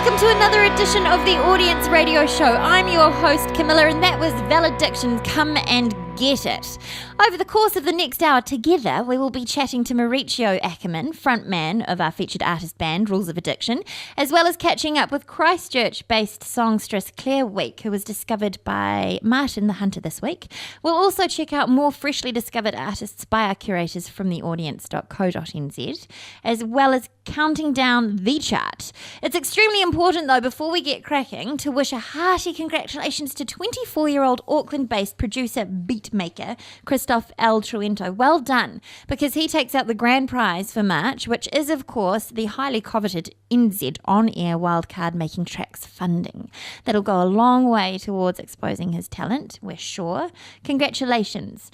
welcome to another edition of the Audience Radio Show. I'm your host, Camilla, and that was Valedictions, Come and Get It. Over the course of the next hour together, we will be chatting to Mauricio Ackerman, frontman of our featured artist band, Rules of Addiction, as well as catching up with Christchurch-based songstress Clare Wieck, who was discovered by Martin the Hunter this week. We'll also check out more freshly discovered artists by our curators from theaudience.co.nz, as well as counting down the chart. It's extremely important, though, before we get cracking, to wish a hearty congratulations to 24-year-old Auckland-based producer, beatmaker, Christoph L. Truento. Well done, because he takes out the grand prize for March, which is, of course, the highly coveted NZ on-air wildcard Making Tracks funding. That'll go a long way towards exposing his talent, we're sure. Congratulations.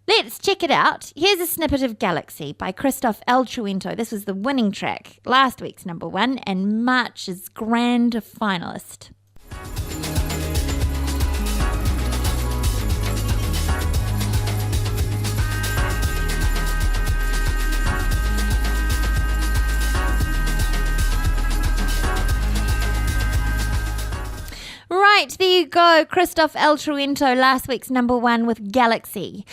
Let's check it out. Here's a snippet of Galaxy by Christoph L. Truento. This was the winning track, last week's number one, and March's grand finalist. Right, there you go. Christoph L. Truento, last week's number one with Galaxy.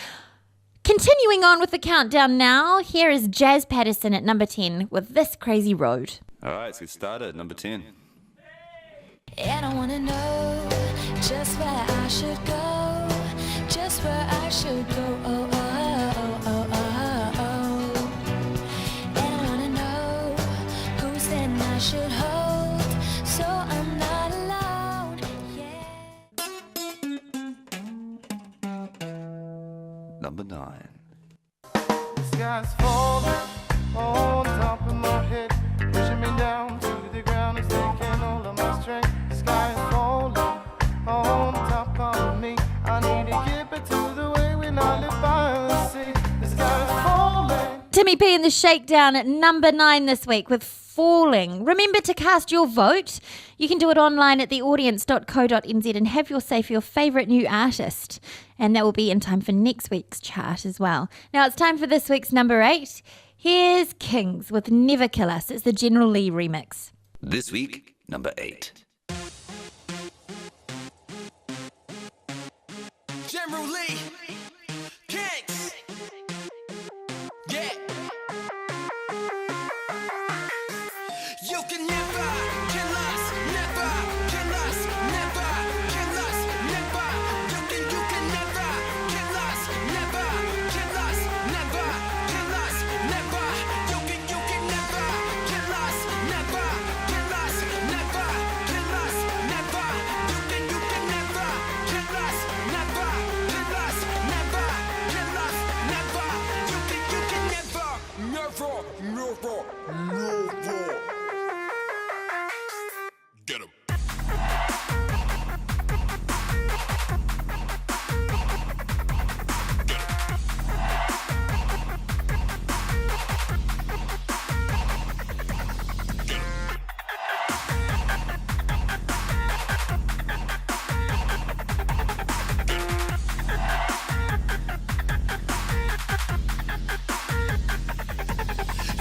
Continuing on with the countdown now, here is Jazz Paterson at number 10 with This Crazy Road. All right, let's get started. Number 10. And I wanna know just where I should go, just where I should go. Oh, oh, oh, oh, oh, oh. And I number 9. The sky's falling on top of my head, pushing me down to the ground. It's taking all of my strength. The sky is falling on top of me. I need to get back to the way when I live by the sea. The sky is falling. Timmy P and the Shakedown at number 9 this week with Falling. Remember to cast your vote. You can do it online at theaudience.co.nz and have your say for your favourite new artist. And that will be in time for next week's chart as well. Now it's time for this week's number 8. Here's Kings with Never Kill Us. It's the General Lee remix. This week, number 8. General Lee, Kings, yeah. You can never kill us, never kill us, never kill us, never. You can never kill us, never kill us, never kill us, never. You can never kill us, never kill us, never kill us, never. You can never kill us, never kill us, never kill us, never. You can never. Get him.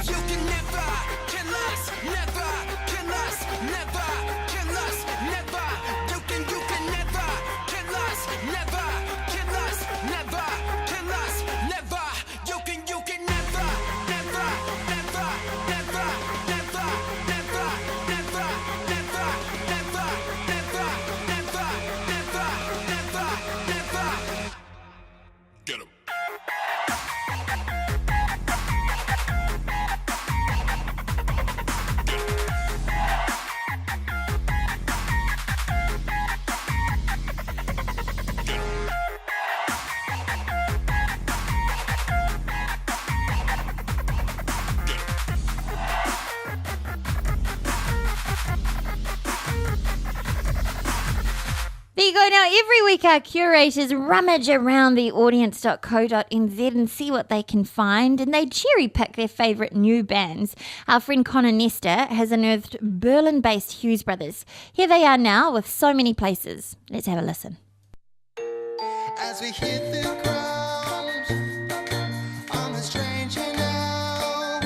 You can never kill us, never kill us, never kill us, never. You can never kill us, never kill us, never kill us, never. You can never, never, never, never, never, never, never, never, never, never, never, never, never, never. Get him. There you go. Now, every week our curators rummage around the audience.co.nz and see what they can find, and they cherry pick their favourite new bands. Our friend Connor Nestor has unearthed Berlin-based Hughes Brothers. Here they are now with So Many Places. Let's have a listen. As we hit the ground on the stranger now,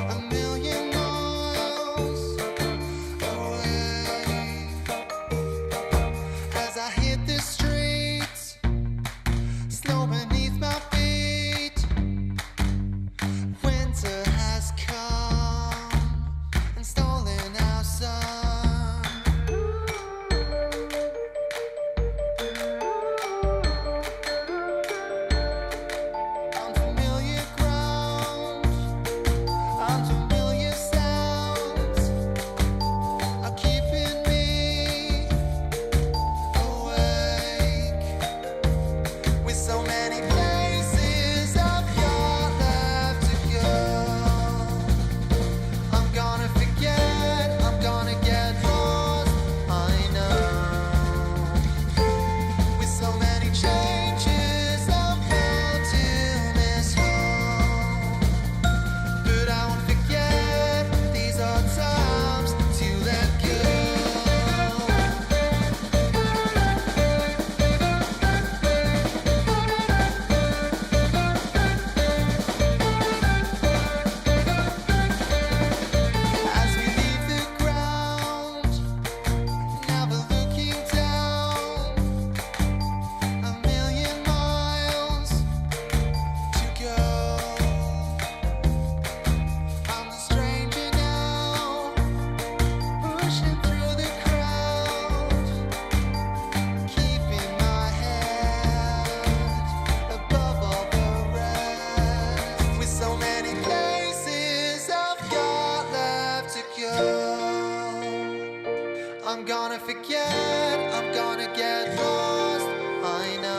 a million miles away. As I hit the streets, snow beneath my feet, winter has come and stolen our sun. Unfamiliar ground, unfamiliar sounds are keeping me awake. With so many places I've got left to go, I'm gonna forget, I'm gonna get lost, I know. With so many changes I'm bound to miss home, but I won't forget, these are times to let go. As we leave the ground, never looking down, a million miles to go. I'm a stranger now, pushing through the crowd, keeping my head above all the rest. With so many places I've got left to go, I'm gonna forget, I'm gonna get lost, I know.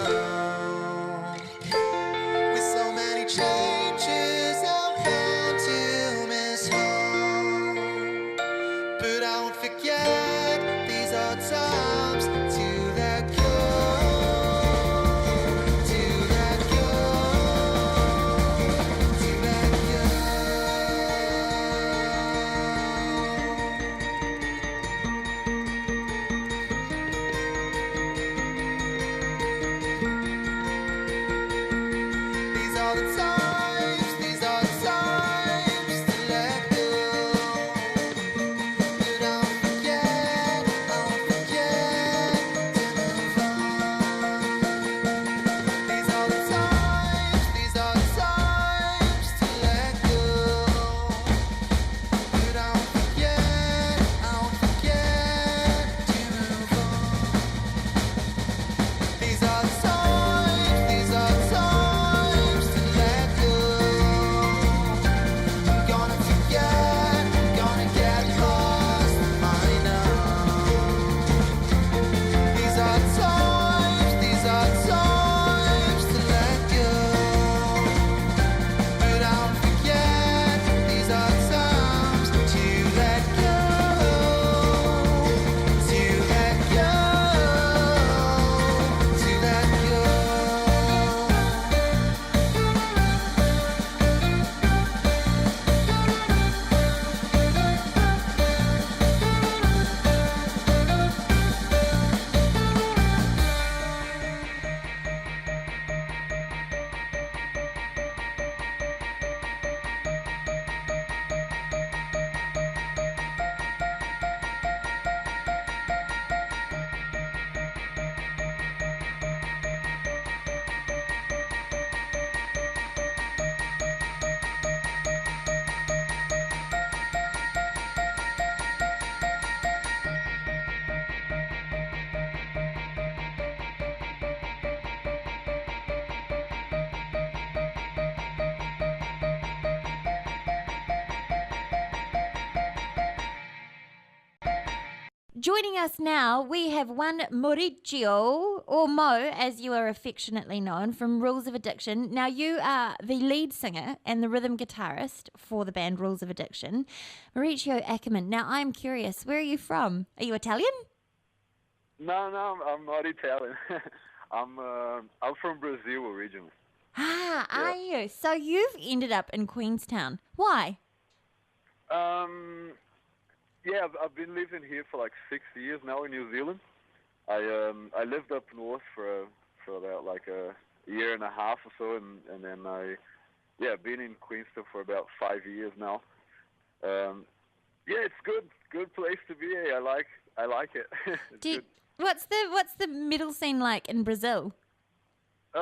Joining us now, we have one Mauricio, or Mo, as you are affectionately known, from Rules of Addiction. Now, you are the lead singer and the rhythm guitarist for the band Rules of Addiction, Mauricio Ackerman. Now, I'm curious, where are you from? Are you Italian? No, I'm not Italian. I'm from Brazil originally. Are you? So you've ended up in Queenstown. Why? Yeah, I've been living here for like 6 years now in New Zealand. I lived up north for about like a year and a half or so, and then I've been in Queenstown for about 5 years now. Yeah, it's good place to be. I like it. It's good. What's the metal scene like in Brazil? We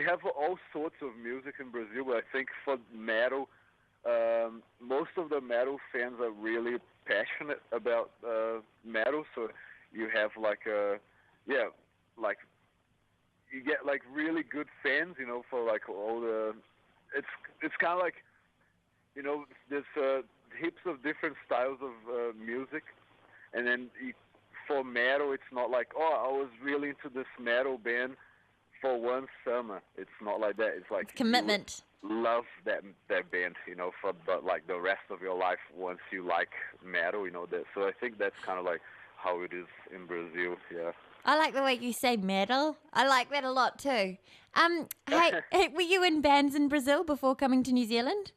have all sorts of music in Brazil, but I think for metal, most of the metal fans are really passionate about metal. So you have you get like really good fans, for like all the. It's kind of like, there's heaps of different styles of music, and then for metal, it's not like, I was really into this metal band for one summer. It's not like that. It's like it's commitment. Love that band, for the rest of your life once you like metal, that. So I think that's kind of like how it is in Brazil. Yeah. I like the way you say metal. I like that a lot too. Hey, were you in bands in Brazil before coming to New Zealand?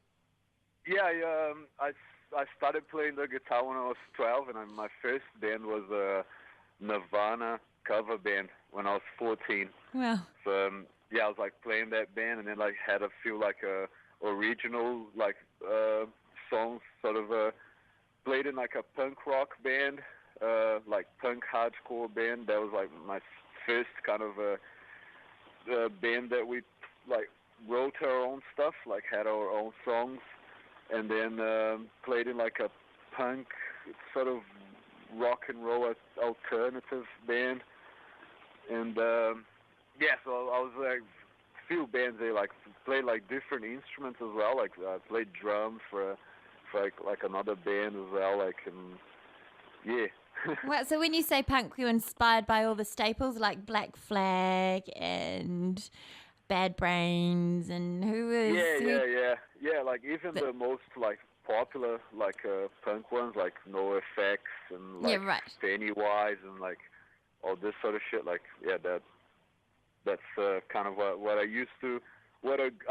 Yeah, I started playing the guitar when I was 12, and my first band was a Nirvana cover band when I was 14. Wow. So I was like playing that band, and then like had a few like original like songs. Sort of played in like a punk rock band, like punk hardcore band. That was like my first kind of band that we like wrote our own stuff, like had our own songs. And then played in like a punk sort of rock and roll alternative band. And so I was like a few bands. They like played like different instruments as well. Like I played drums for like another band as well. Yeah. Well, so when you say punk, you're inspired by all the staples like Black Flag and Bad Brains, and who is... Yeah, like even the most like popular like punk ones like NoFX and like Pennywise and like all this sort of shit. Like that's kind of what I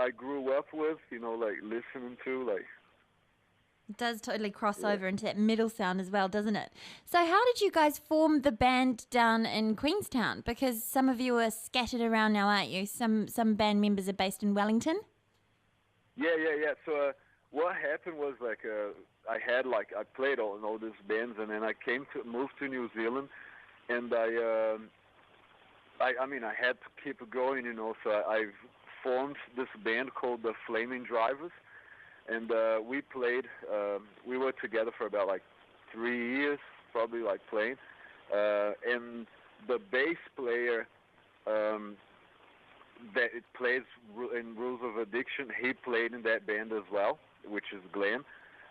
grew up with, like listening to like. It does totally cross over into that metal sound as well, doesn't it? So how did you guys form the band down in Queenstown? Because some of you are scattered around now, aren't you? Some band members are based in Wellington. Yeah. So what happened was like I played in all these bands, and then I moved to New Zealand, and I had to keep going, So I formed this band called the Flaming Drivers. And we played, we were together for about like 3 years, probably like playing. And the bass player that it plays in Rules of Addiction, he played in that band as well, which is Glenn.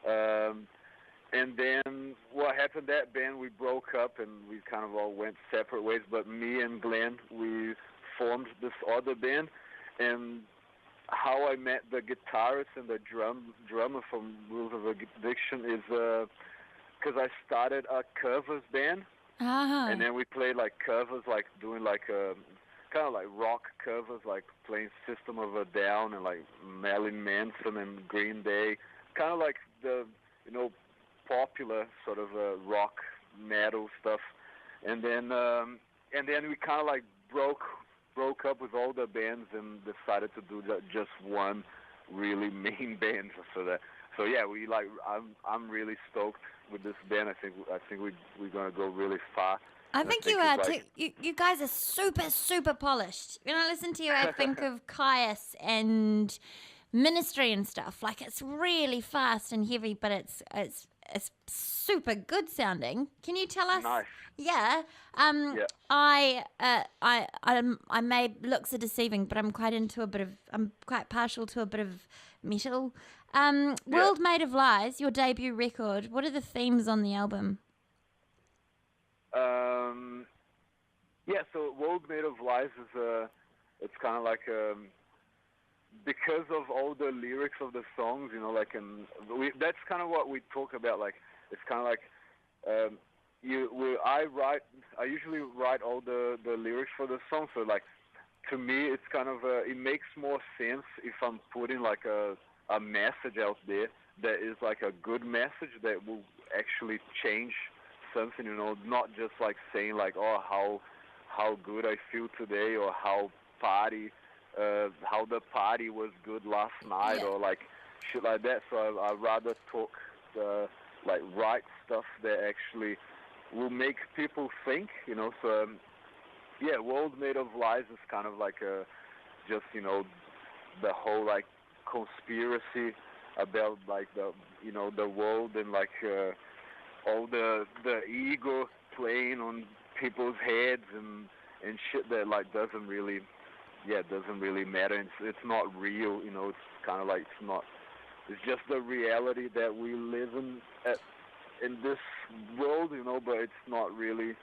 And then what happened, that band, we broke up and we kind of all went separate ways. But me and Glenn, we formed this other band. And how I met the guitarist and the drummer from Rules of Addiction is because I started a covers band, and then we played like covers, like doing like kind of like rock covers, like playing System of a Down and like Marilyn Manson and Green Day, kind of like the popular sort of rock metal stuff, and then we kind of like broke up with all the bands and decided to do just one really main band. So yeah, we like I'm really stoked with this band. I think we're gonna go really far. I think you are too. You guys are super polished. When I listen to you, I think of Caius and Ministry and stuff. Like it's really fast and heavy, but it's it's super good sounding. Can you tell us? Nice. Yeah. Yeah. I may looks are deceiving, but I'm quite partial to a bit of metal. World Made of Lies, your debut record. What are the themes on the album? Yeah, so World Made of Lies is it's kind of like because of all the lyrics of the songs, you know, like that's kind of what we talk about. Like it's kind of like I usually write all the lyrics for the song. So like to me, it's kind of it makes more sense if I'm putting like a message out there that is like a good message that will actually change something, you know, not just like saying like, oh, how good I feel today, or how the party was good last night, or like shit like that. So I rather talk like write stuff that actually will make people think, you know. So yeah, World Made of Lies is kind of like just, you know, the whole like conspiracy about like the, you know, the world, and like all the ego playing on people's heads and shit that like doesn't really matter. It's not real, you know. It's kind of like it's just the reality that we live in this world, you know, but it's not really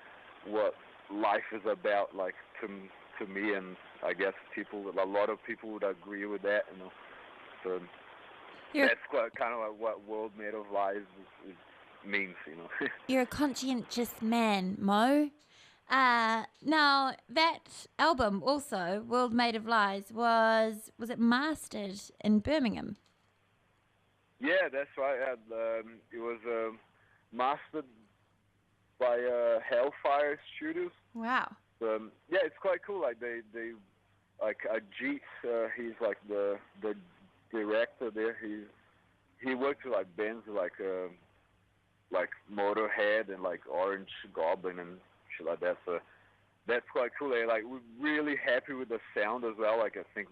what life is about, like to me, and I guess a lot of people would agree with that, you know. So that's quite kind of like what World Made of Lies means, you know. You're a conscientious man, Mo. Now that album also, World Made of Lies, was it mastered in Birmingham? Yeah, that's right. It was mastered by Hellfire Studios. Wow. Yeah, it's quite cool. Like they like Jeets, he's like the director there. He worked with like bands like Motorhead and like Orange Goblin and shit like that. So that's quite cool. Like we're really happy with the sound as well. Like I think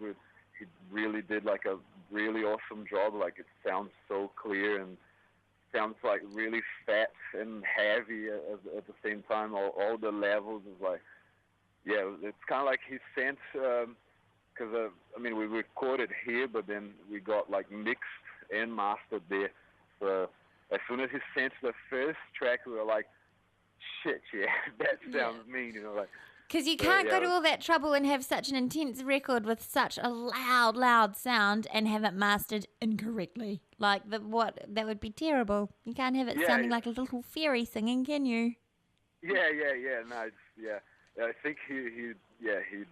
he really did like a really awesome job. Like it sounds so clear and sounds like really fat and heavy at the same time. All the levels is like, yeah, it's kind of like he sent, because I mean we recorded here, but then we got like mixed and mastered there. So as soon as he sent the first track, we were like, shit, yeah, that sounds mean, you know, like. Because you can't go to all that trouble and have such an intense record with such a loud sound and have it mastered incorrectly. Like that would be terrible. You can't have it sounding like a little fairy singing, can you? Yeah. No, I think he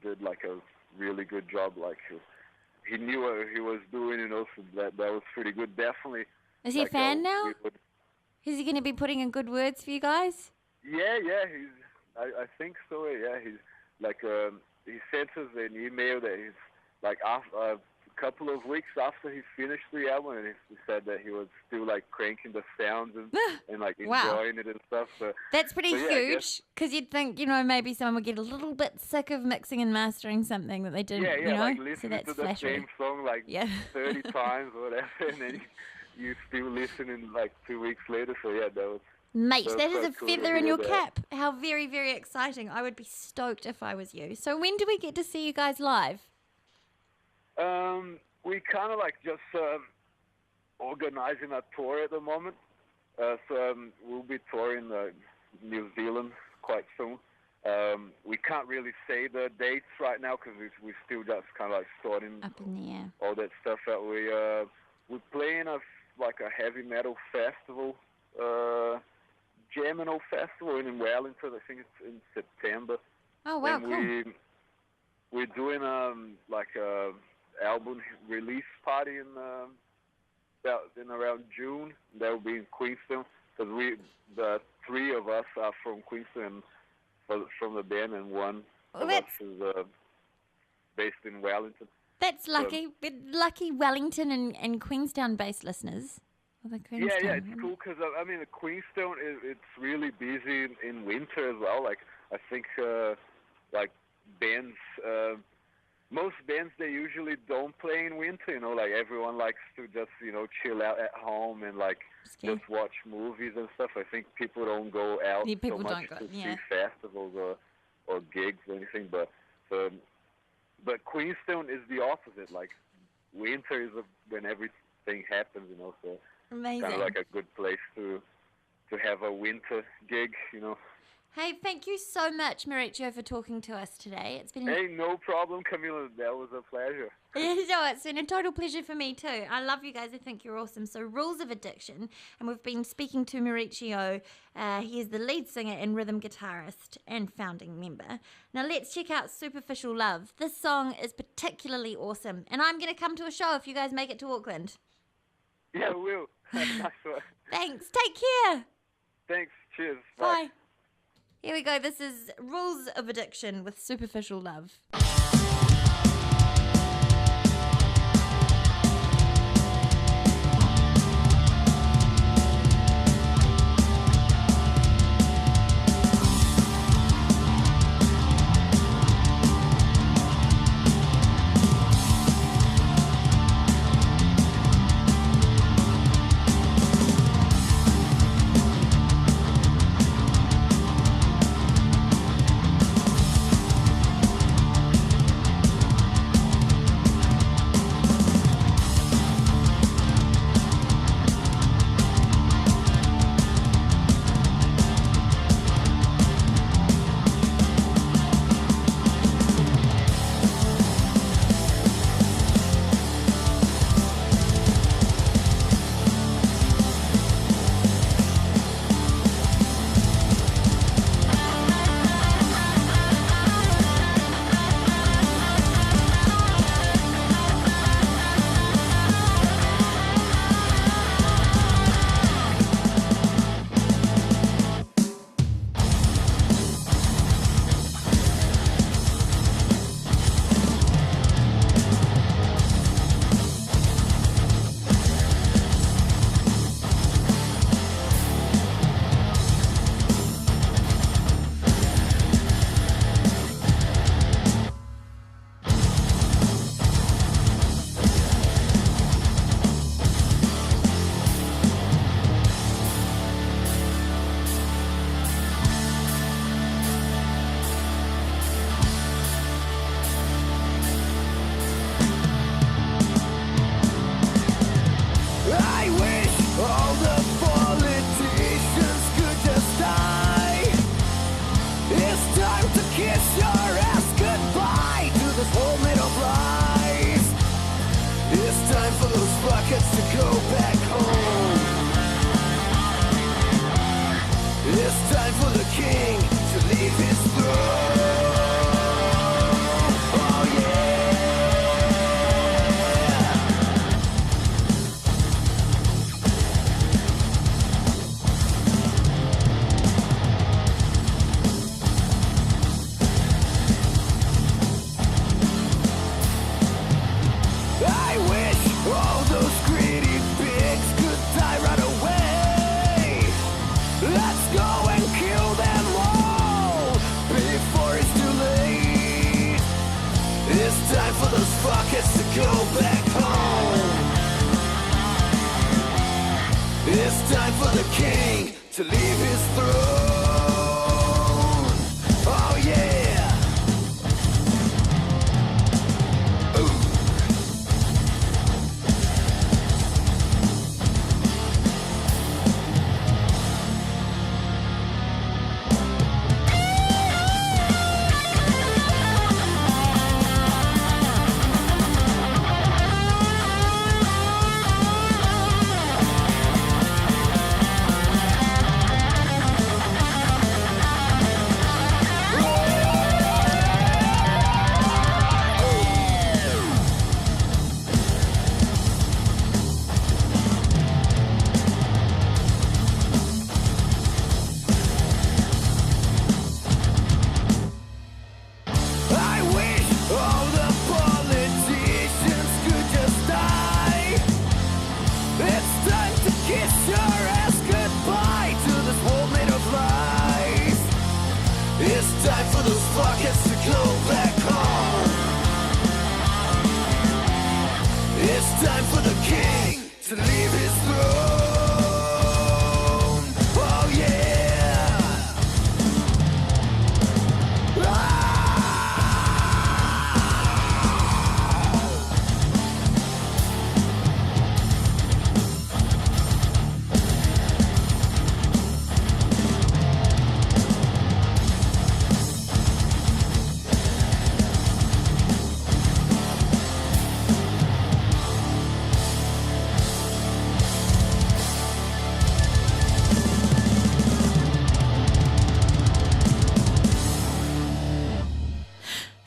did like a really good job. Like he knew what he was doing, you know. So that was pretty good. Definitely. Is he a fan now? Is he going to be putting in good words for you guys? Yeah. I think so. Yeah, he's like he sent us an email that he's like after a couple of weeks after he finished the album, and he said that he was still like cranking the sounds and like enjoying it and stuff. So that's pretty huge, because you'd think, you know, maybe someone would get a little bit sick of mixing and mastering something that they didn't. Yeah, you know? like listening to the same song like 30 times or whatever, and then you still listening like 2 weeks later. So yeah, that was. Mate, that is a feather in your cap. How very, very exciting. I would be stoked if I was you. So when do we get to see you guys live? We kind of like just organizing a tour at the moment. So we'll be touring New Zealand quite soon. We can't really say the dates right now because we still just kind of like sorting up in the air. All that stuff out. We're playing a heavy metal festival, Gemino Festival in Wellington. I think it's in September. Oh wow, and cool. We're doing like a album release party in around June. That will be in Queenstown, because the three of us are from Queenstown, from the band, and one of us is based in Wellington. That's lucky. Lucky Wellington and Queenstown-based listeners. Yeah, it's cool because I mean, the Queenstown it's really busy in winter as well. Like I think like bands, most bands, they usually don't play in winter, you know, like everyone likes to just, you know, chill out at home and like Ski. just watch movies and stuff. I think people don't go out Yeah, people so much don't go- to yeah. see festivals or gigs or anything, but Queenstown is the opposite. Like winter is when everything happens, you know, so Amazing. kind of like a good place to have a winter gig, you know. Hey, thank you so much, Mauricio, for talking to us today. It's been Hey, no problem, Camila. That was a pleasure. no, it's been a total pleasure for me too. I love you guys. I think you're awesome. So, Rules of Addiction, and we've been speaking to Mauricio. He is the lead singer and rhythm guitarist and founding member. Now, let's check out Superficial Love. This song is particularly awesome, and I'm going to come to a show if you guys make it to Auckland. Yeah, we will. Nice one. Thanks. Take care. Thanks. Cheers. Bye. Here we go. This is Rules of Addiction with Superficial Love. It's time for the king to leave his throne. Oh yeah.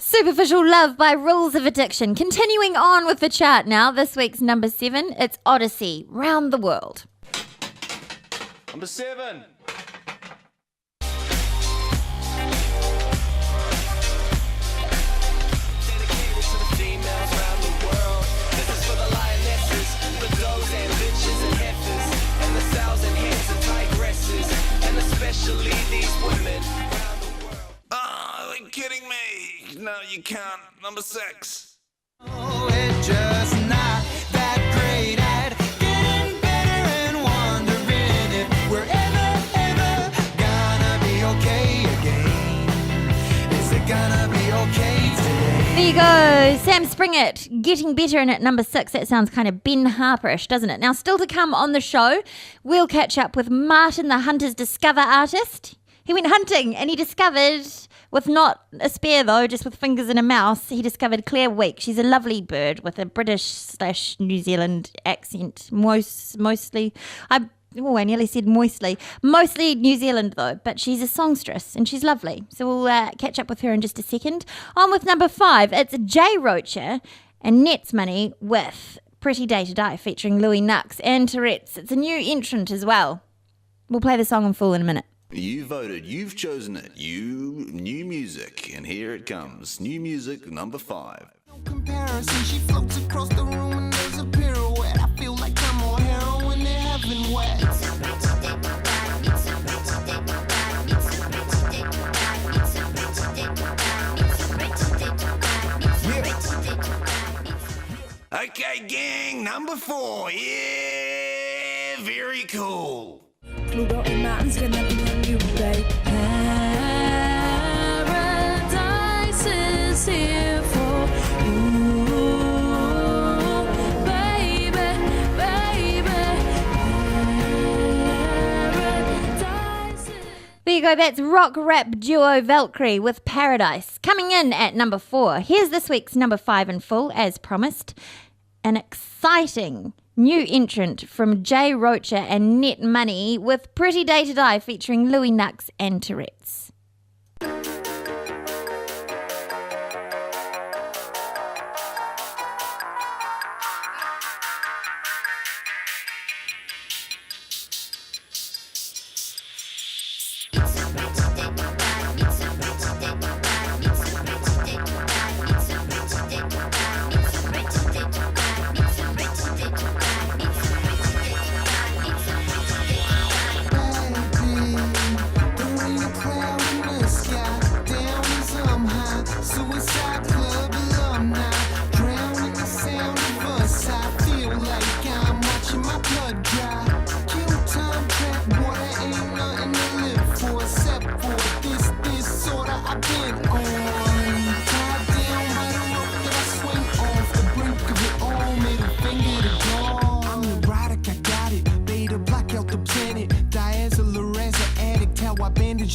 Superficial Love by Rules of Addiction. Continuing on with the chart now, this week's number 7, it's Odyssey, Round the World. Number 7. Dedicated to the females around the world. This is for the lionesses, the does and bitches and heifers, and the sows and hens and tigresses, and especially these women around the world. Oh, are you kidding me? No, you can't. Number 6. Oh, it's just not that great at getting better and wondering if we're ever gonna be okay again. Is it gonna be okay today? There you go, Sam Springett, Getting Better, and at number 6, that sounds kind of Ben Harperish, doesn't it? Now, still to come on the show, we'll catch up with Martin the Hunter's Discover artist. He went hunting and he discovered, with not a spear though, just with fingers and a mouse, he discovered Clare Wieck. She's a lovely bird with a British/New Zealand accent, mostly. I nearly said moistly. Mostly New Zealand though, but she's a songstress and she's lovely. So we'll catch up with her in just a second. On with number 5, it's Roacher and Nettsmoney with Pretty Day to Die featuring Louie Knuxx and Tourettes. It's a new entrant as well. We'll play the song in full in a minute. You voted, you've chosen it, new music, and here it comes. New music, number 5. No comparison, she floats across the room and there's a pirouette. I feel like I'm on heroin in heaven wet. Okay, gang, number 4. Yeah, very cool. Blue Rotten Mountain's gonna be a new day. Paradise is here for you, baby, baby. Paradise is... There you go, that's rock rap duo VALLKYRIE with Paradise. Coming in at number 4, here's this week's number 5 in full, as promised. An exciting new entrant from Roacher and Nettsmoney with Pretty Day to Die featuring Louie Knuxx and Tourettes.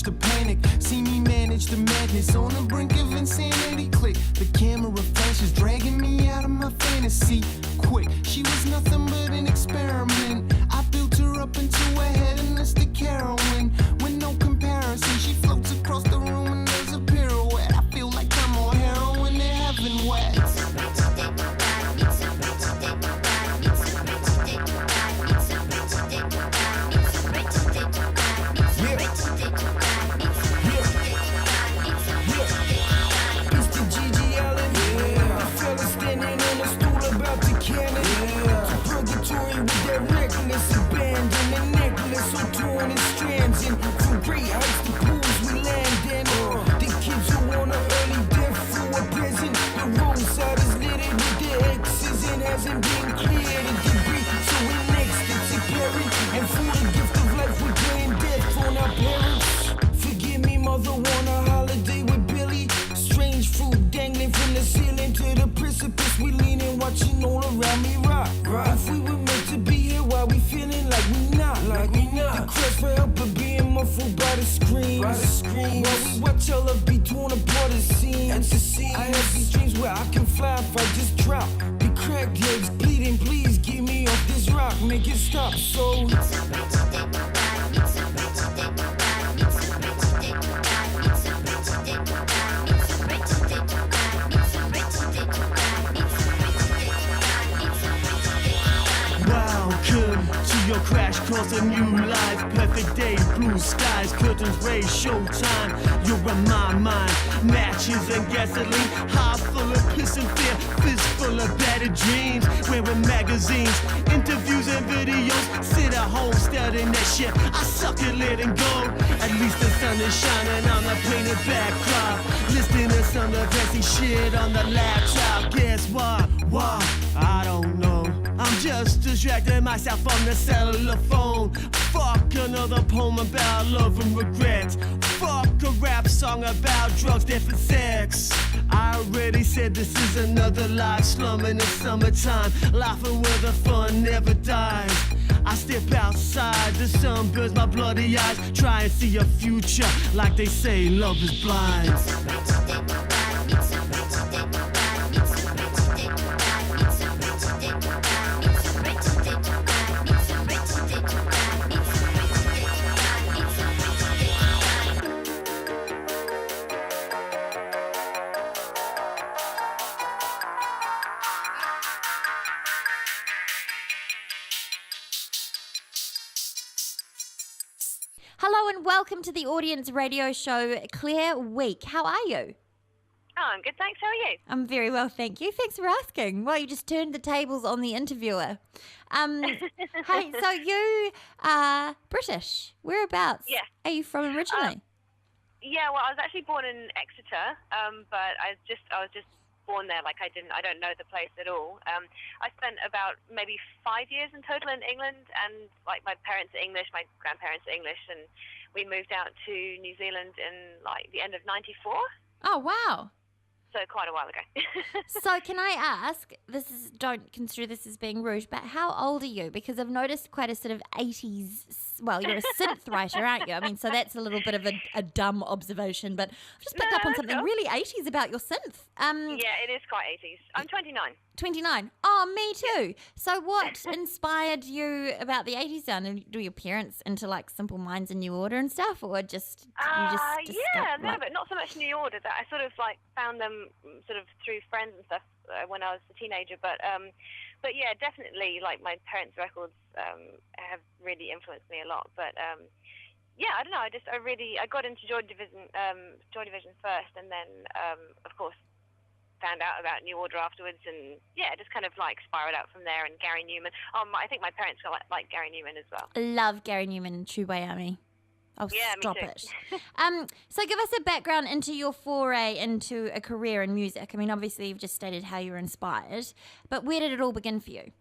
The panic, see me manage the madness on the brink of insanity. Click, the camera flashes, dragging me out of my fantasy. Quick, she was nothing but an experiment. I built her up into a hedonistic heroine. With no comparison, she floats across the room and there's a pirouette. I feel like I'm on heroin in heaven wet. been clear to debris. So we next to Perry, and for the gift of life we're playing death on our parents. Forgive me, mother, want a holiday with Billy. Strange fruit dangling from the ceiling to the precipice. We leaning, watching all around me rock. If we were meant to be here, why we feeling like we not? The crest for help but being muffled by the screams. While we watch all of be torn apart as scenes. I have these dreams where I can fly if I just drop. The cracked legs bleeding, please get me off this rock, make it stop. So welcome to your crash course, a new life. Perfect day, blue skies, curtains raised, showtime. You're in my mind, matches and gasoline. Heart full of piss and fear, fist full of battered dreams. Wearing magazines, interviews and videos. Sit at home studying that shit, I suck at letting go. At least the sun is shining on the painted backdrop. Listening to some of the fancy shit on the laptop. Guess what? What? I don't know. I'm just distracting myself from the cellular phone. Fuck another poem about love and regret. Fuck a rap song about drugs, death and sex. I already said this is another life, slum in the summertime, laughing where the fun never dies. I step outside, the sun burns my bloody eyes. Try and see a future, like they say love is blind. Hello and welcome to the Audience Radio Show, Clare Wieck. How are you? Oh, I'm good, thanks. How are you? I'm very well, thank you. Thanks for asking. Well, you just turned the tables on the interviewer. Hey, so you are British. Whereabouts are you from originally? Yeah, well, I was actually born in Exeter, but I was just born there. Like I don't know the place at all. I spent about maybe 5 years in total in England, and like my parents are English, my grandparents are English, and we moved out to New Zealand in like the end of '94. Oh, wow. So quite a while ago. So can I ask, don't consider this as being rude, but how old are you? Because I've noticed quite a sort of 80s, well, you're a synth writer, aren't you? I mean, so that's a little bit of a dumb observation, but I've just picked up on something really 80s about your synth. Yeah, it is quite 80s. I'm 29. 29. Oh, me too. So what inspired you about the 80s sound? And do your parents into like Simple Minds and New Order and stuff, or just yeah, a little bit. Not so much New Order. That I sort of like found them sort of through friends and stuff when I was a teenager. But yeah, definitely like my parents' records have really influenced me a lot. But yeah, I don't know. I got into Joy Division first, and then of course found out about New Order afterwards, and yeah, just kind of like spiraled out from there. And Gary Newman. I think my parents like Gary Newman as well. Love Gary Newman and Tube Army. Oh, yeah, stop me too. it. So give us a background into your foray into a career in music. I mean, obviously you've just stated how you were inspired, but where did it all begin for you?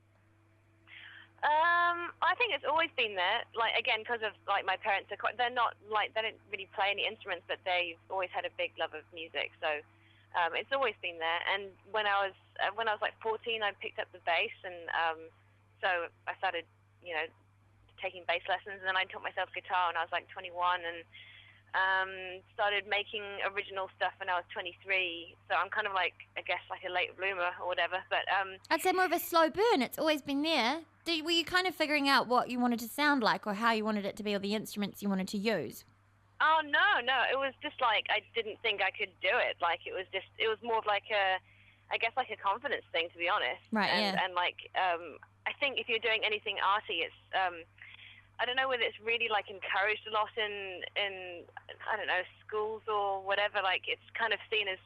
I think it's always been there. Like again, because of like my parents are they don't really play any instruments, but they've always had a big love of music. So it's always been there. And when I was like 14, I picked up the bass, and so I started, taking bass lessons, and then I taught myself guitar when I was like 21, and started making original stuff when I was 23. So I'm kind of like, I guess, like a late bloomer or whatever. But I'd say more of a slow burn. It's always been there. Were you kind of figuring out what you wanted to sound like, or how you wanted it to be, or the instruments you wanted to use? Oh no, it was just like I didn't think I could do it. Like it was more of like I guess like a confidence thing, to be honest. Right. And like I think if you're doing anything arty, it's I don't know whether it's really like encouraged a lot in I don't know, schools or whatever. Like it's kind of seen as,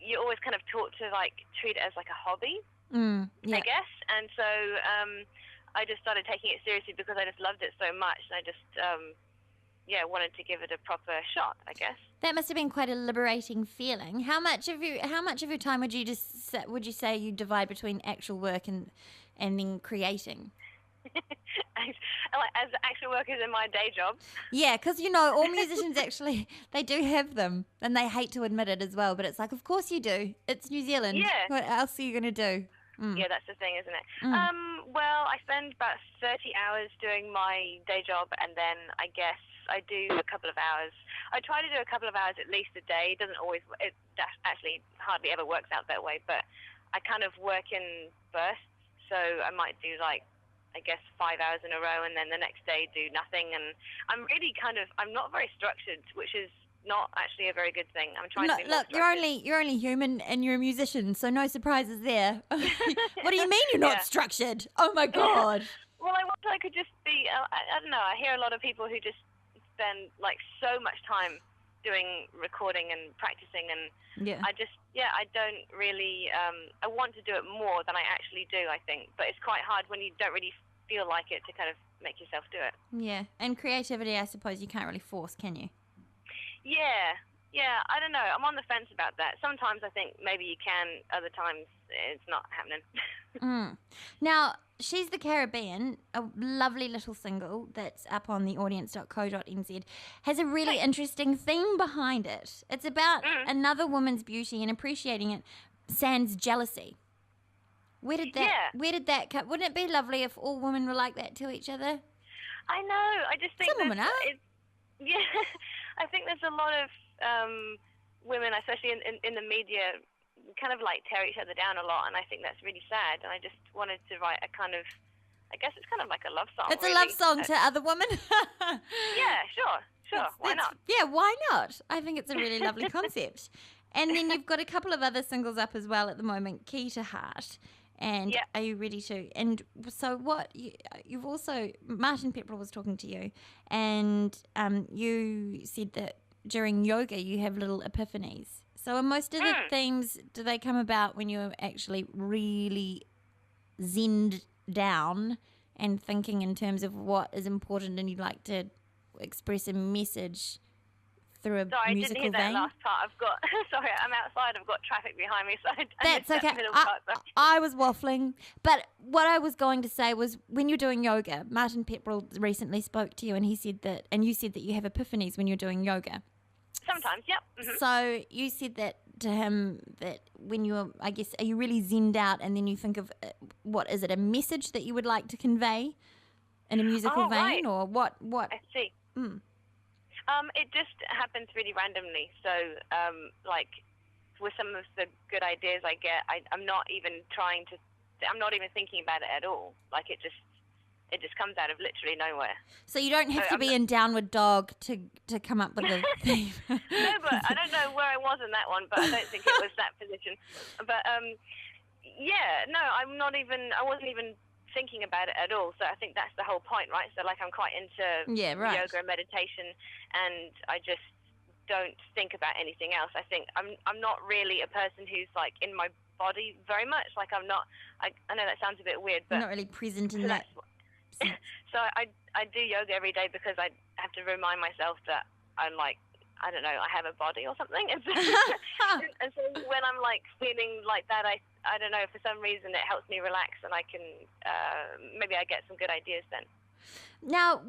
you're always kind of taught to like treat it as like a hobby, I guess. And so I just started taking it seriously because I just loved it so much, and I just wanted to give it a proper shot, I guess. That must have been quite a liberating feeling. How much of your time would you say you divide between actual work and and then creating? As actual workers in my day job. Yeah, because, you know, all musicians actually, they do have them, and they hate to admit it as well, but it's like, of course you do. It's New Zealand. Yeah. What else are you going to do? Yeah, that's the thing, isn't it? Well, I spend about 30 hours doing my day job, and then I guess I do a couple of hours. I try to do a couple of hours at least a day. It actually hardly ever works out that way, but I kind of work in bursts, so I might do like, I guess 5 hours in a row, and then the next day do nothing. And I'm really I'm not very structured, which is not actually a very good thing. I'm trying to be more structured. you're only human, and you're a musician, so no surprises there. What do you mean you're not structured? Oh my God. Well, I wish I could just be. I don't know. I hear a lot of people who just spend like so much time doing recording and practicing, and I don't really. I want to do it more than I actually do, I think, but it's quite hard when you don't really feel like it to kind of make yourself do it. Yeah, and creativity, I suppose you can't really force, can you? Yeah, I don't know. I'm on the fence about that. Sometimes I think maybe you can, other times it's not happening. Now, She's the Caribbean, a lovely little single that's up on the audience.co.nz, has a really interesting theme behind it. It's about another woman's beauty and appreciating it sans jealousy. Where did that come? Wouldn't it be lovely if all women were like that to each other? I know. I just think some women are. Yeah, I think there's a lot of women, especially in the media, kind of like tear each other down a lot, and I think that's really sad. And I just wanted to write a kind of, I guess it's kind of like a love song. It's really a love song to other women. Yeah, sure. Why not? Yeah, why not? I think it's a really lovely concept. And then you've got a couple of other singles up as well at the moment, Key to Heart. And Are You Ready To? And so you've also, Martin Pepperell was talking to you, and you said that during yoga you have little epiphanies. So are most of the themes, do they come about when you're actually really zenned down and thinking in terms of what is important and you'd like to express a message through a musical vein? I didn't hear that last part. Sorry, I'm outside. I've got traffic behind me, so that's okay. I was waffling, but what I was going to say was when you're doing yoga, Martin Pepperell recently spoke to you, and he said that, and you said that you have epiphanies when you're doing yoga. Sometimes, yep. Mm-hmm. So you said that to him, that when you're, I guess, are you really zenned out, and then you think of what is it, a message that you would like to convey in a musical vein, or what? I see. It just happens really randomly. So, like, with some of the good ideas I get, I'm not even thinking about it at all. Like, it just comes out of literally nowhere. So you don't have to be in Downward Dog to come up with a theme. No, but I don't know where I was in that one, but I don't think it was that position. But, I wasn't even thinking about it at all. So I think that's the whole point, right? So, like, I'm quite into yoga and meditation, and I just don't think about anything else. I think I'm not really a person who's, like, in my body very much. Like, I'm not, I know that sounds a bit weird, but... You're not really present in that. So I do yoga every day because I have to remind myself that I'm like, I don't know, I have a body or something. And so, and so when I'm like feeling like that, I don't know, for some reason it helps me relax, and I can, maybe I get some good ideas then. Now,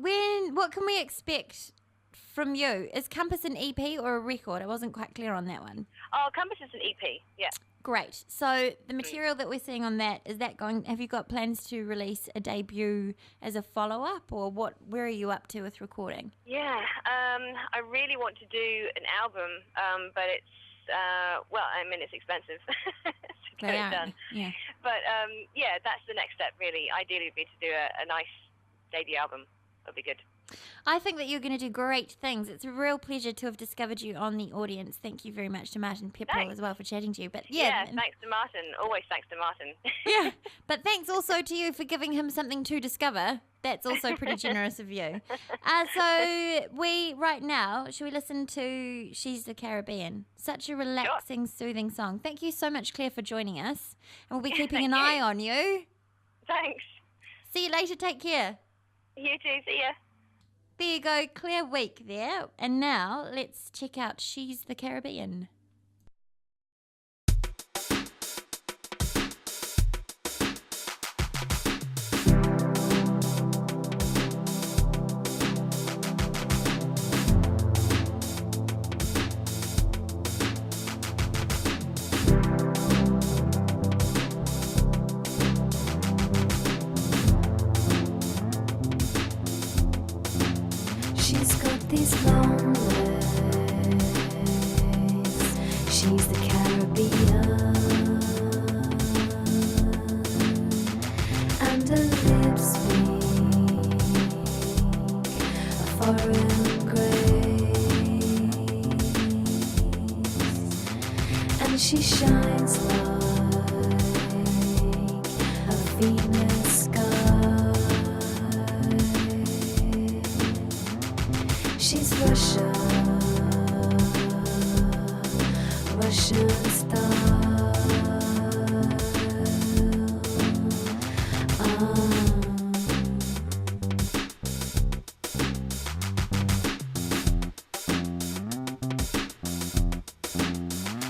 what can we expect from you? Is Compass an EP or a record? I wasn't quite clear on that one. Oh, Compass is an EP, yeah. Great. So the material that we're seeing on that, have you got plans to release a debut as a follow-up, or where are you up to with recording? Yeah, I really want to do an album, but it's, it's expensive to get it done. Yeah. But, that's the next step, really. Ideally would be to do a nice debut album. That would be good. I think that you're going to do great things. It's a real pleasure to have discovered you on the audience. Thank you very much to Martin Pepperell as well for chatting to you. But thanks to Martin. Always thanks to Martin. Yeah, but thanks also to you for giving him something to discover. That's also pretty generous of you. So right now, should we listen to She's the Caribbean? Such a relaxing, soothing song. Thank you so much, Claire, for joining us. And we'll be keeping an eye on you. Thanks. See you later. Take care. You too. See ya. There you go, Clare Wieck there. And now let's check out She's the Caribbean. these long legs. She's the Caribbean, and her lips speak a foreign grace, and she shines like a Venus sky. She's Russian style.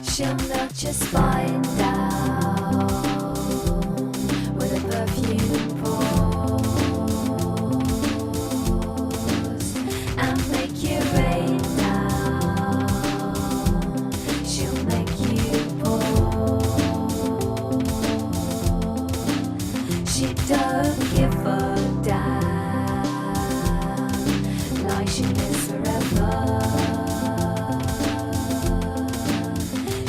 She'll melt your spine down with a perfume pause and make you rain down. She'll make you pour. She don't give a damn, like she lives forever.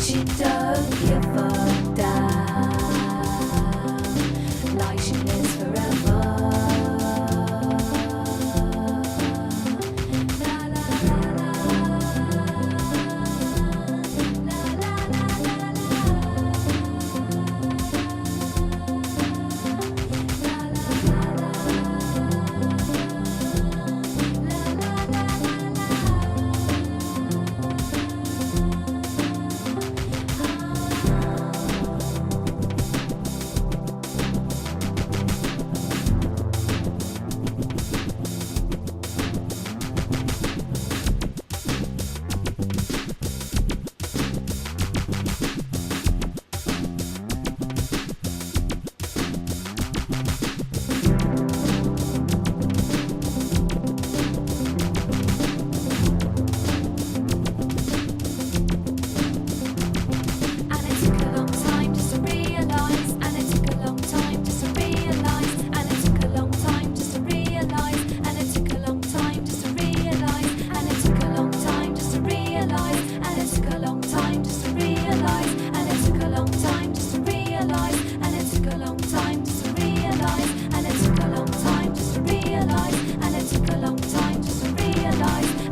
She don't give a damn, like she lives forever. La la la la, la la la la la, and it took a long time just to realise, and it took a long time just to realise, and it took a long time just to realise, and it took a long time just to realise, and it took a long time just to realise, and it took a long time just to realise, and it took a long time just to realise, and it took a long time just to realise, and it took a long time just to realise, and it took a long time just to realise, and it took a long time just to realise,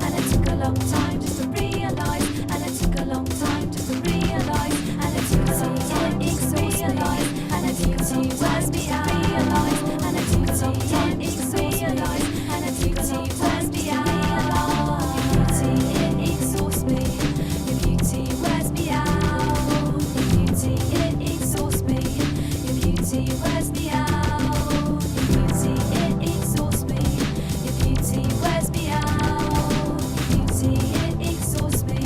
and it took a long time just to realise, and it took a long time just to realise, and it took a long time just to realise, and it took a long time just to realise, and it took a long time just to realise. Your beauty, it exhausts me. Your beauty wears me out. Your beauty, it exhausts me. Your beauty wears me out. Your beauty, it exhausts me. Your beauty wears me out. Your beauty, it exhausts me.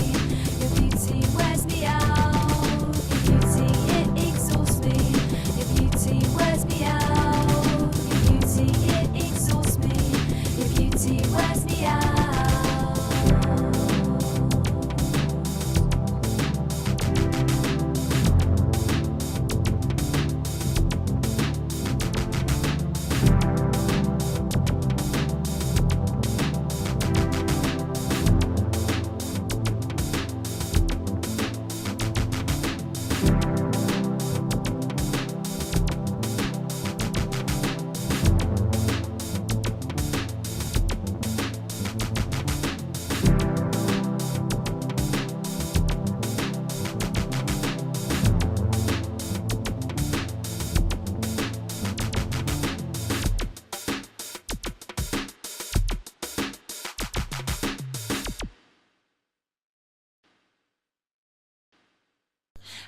Your beauty wears me out. Your beauty, it exhausts me. Your beauty wears me out. Your beauty, it exhausts me. Your beauty wears me out.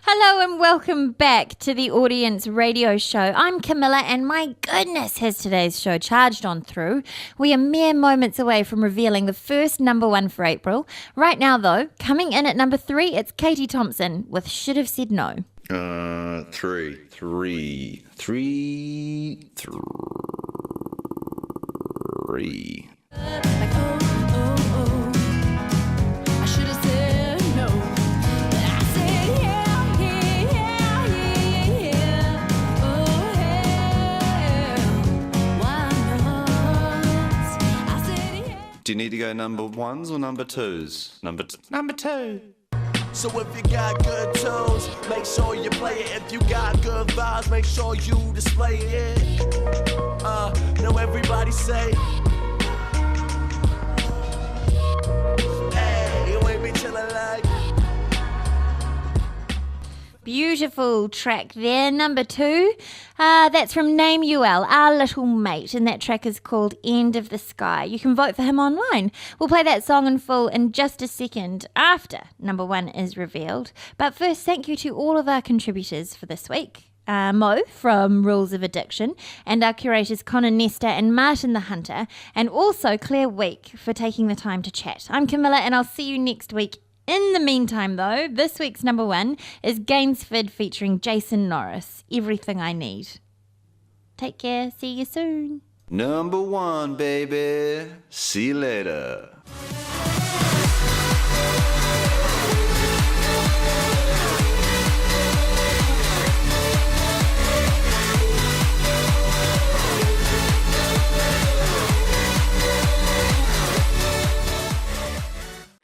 Hello and welcome back to the Audience Radio Show. I'm Camilla, and my goodness, has today's show charged on through. We are mere moments away from revealing the first number one for April. Right now, though, coming in at number 3, it's Katie Thompson with Should Have Said No. Three. Like, oh, oh, oh, I should have said no. But I said, yeah, yeah, yeah, yeah, yeah. Oh, hell, why not? I said, yeah. Do you need to go number ones or number twos? Number two. So if you got good tunes, make sure you play it. If you got good vibes, make sure you display it. Know everybody say, hey, you ain't be chillin' like. Beautiful track there, number 2. That's from Name UL, Our Little Mate, and that track is called End of the Sky. You can vote for him online. We'll play that song in full in just a second after number 1 is revealed. But first, thank you to all of our contributors for this week. Mo from Rules of Addiction, and our curators Connor Nesta and Martin the Hunter, and also Clare Wieck for taking the time to chat. I'm Camilla, and I'll see you next week. In the meantime, though, this week's number 1 is Gainsford featuring Jayson Norris, Everything I Need. Take care. See you soon. Number 1, baby. See you later.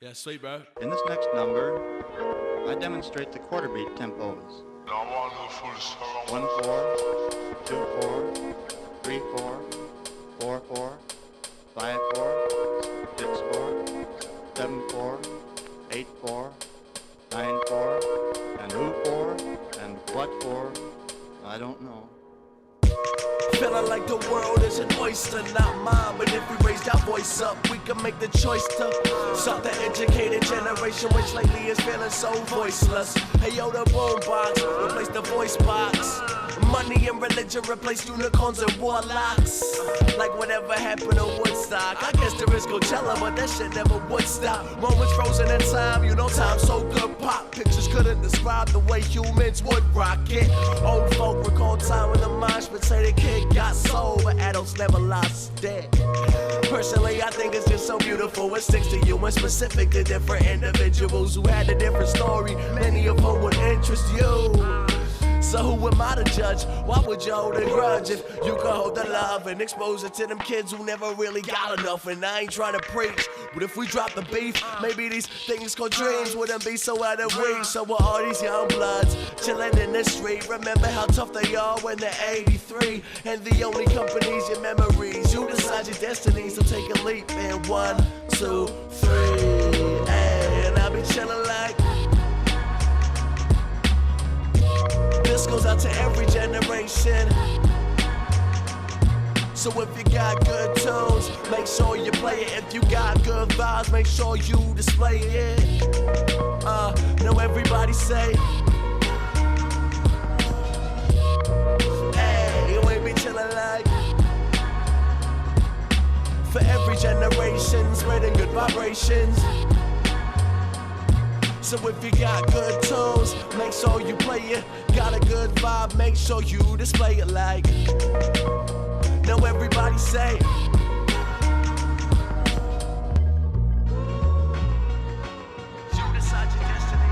Yeah, sweet, bro. In this next number, I demonstrate the quarter beat tempos. 1-4, 2-4, 3-4, 4-4, 5-4, 6-4, 7-4, 8-4, 9-4, and who for, and what for, I don't know. Feeling like the world is an oyster, not mine. But if we raise our voice up, we can make the choice to suck the educated generation, which lately is feeling so voiceless. Hey yo, the boombox, replace the voice box. Money and religion replace unicorns and warlocks. Like whatever happened to Woodstock. I guess there is Coachella, but that shit never would stop. Moments frozen in time, you know time so good. Pop pictures couldn't describe the way humans would rock it. Old folk recall time when the mosh would say the kid got soul, but adults never lost it. Personally, I think it's just so beautiful. It sticks to you and specific to different individuals who had a different story, many of whom would interest you. So who am I to judge? Why would you hold a grudge if you could hold the love and expose it to them kids who never really got enough? And I ain't trying to preach, but if we drop the beef, maybe these things called dreams wouldn't be so out of reach. So with all these young bloods chilling in the street, remember how tough they are when they're 83, and the only company's your memories. You decide your destiny, so take a leap in 1, 2, 3, and I'll be chilling like. This goes out to every generation. So if you got good tunes, make sure you play it. If you got good vibes, make sure you display it. Know everybody say, hey, you ain't be chillin' like. For every generation, spreading good vibrations. So if you got good tunes, make sure you play it. Got a good vibe, make sure you display it like. Know everybody say. You decide your destiny.